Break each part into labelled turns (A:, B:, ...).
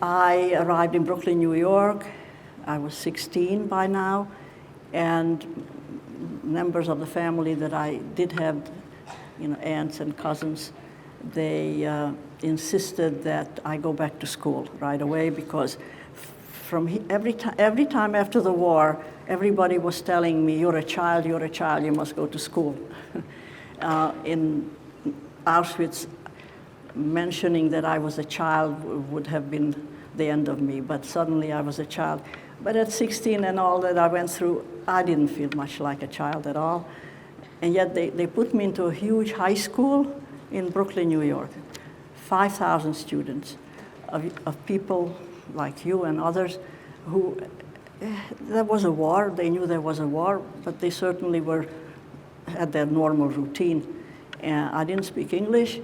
A: I arrived in Brooklyn, New York. I was 16 by now, and members of the family that I did have, aunts and cousins, they insisted that I go back to school right away because every time after the war, everybody was telling me, you're a child, you must go to school. In Auschwitz, mentioning that I was a child would have been the end of me, but suddenly I was a child. But at 16 and all that I went through, I didn't feel much like a child at all. And yet they put me into a huge high school in Brooklyn, New York. 5,000 students of people like you and others who, there was a war, they knew there was a war, but they certainly had their normal routine. And I didn't speak English,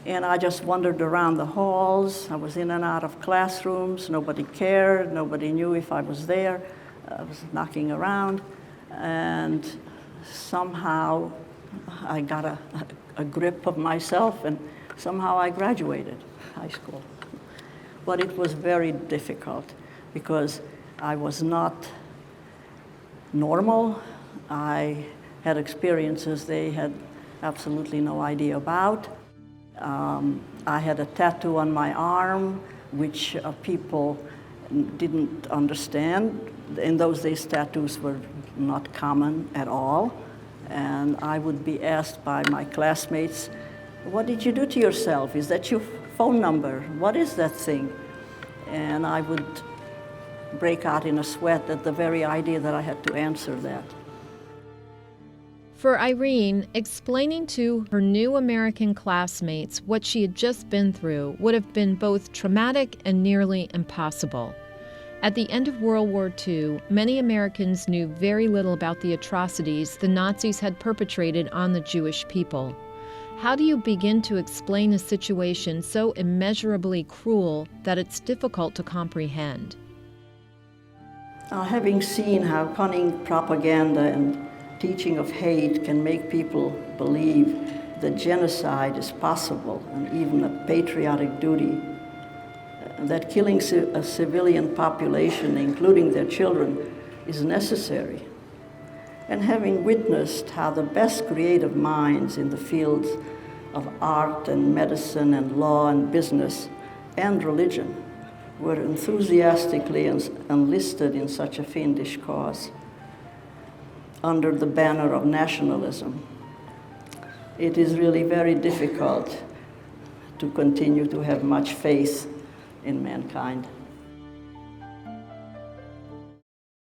A: and I just wandered around the halls. I was in and out of classrooms. Nobody cared. Nobody knew if I was there. I was knocking around, and somehow I got a grip of myself, and somehow I graduated high school. But it was very difficult because I was not normal. I had experiences they had absolutely no idea about. I had a tattoo on my arm, which people didn't understand. In those days, tattoos were not common at all. And I would be asked by my classmates, what did you do to yourself? Is that your phone number? What is that thing? And I would break out in a sweat at the very idea that I had to answer that.
B: For Irene, explaining to her new American classmates what she had just been through would have been both traumatic and nearly impossible. At the end of World War II, many Americans knew very little about the atrocities the Nazis had perpetrated on the Jewish people. How do you begin to explain a situation so immeasurably cruel that it's difficult to comprehend?
A: Having seen how cunning propaganda and teaching of hate can make people believe that genocide is possible and even a patriotic duty, that killing a civilian population, including their children, is necessary. And having witnessed how the best creative minds in the fields of art and medicine and law and business and religion were enthusiastically enlisted in such a fiendish cause, under the banner of nationalism, it is really very difficult to continue to have much faith in mankind.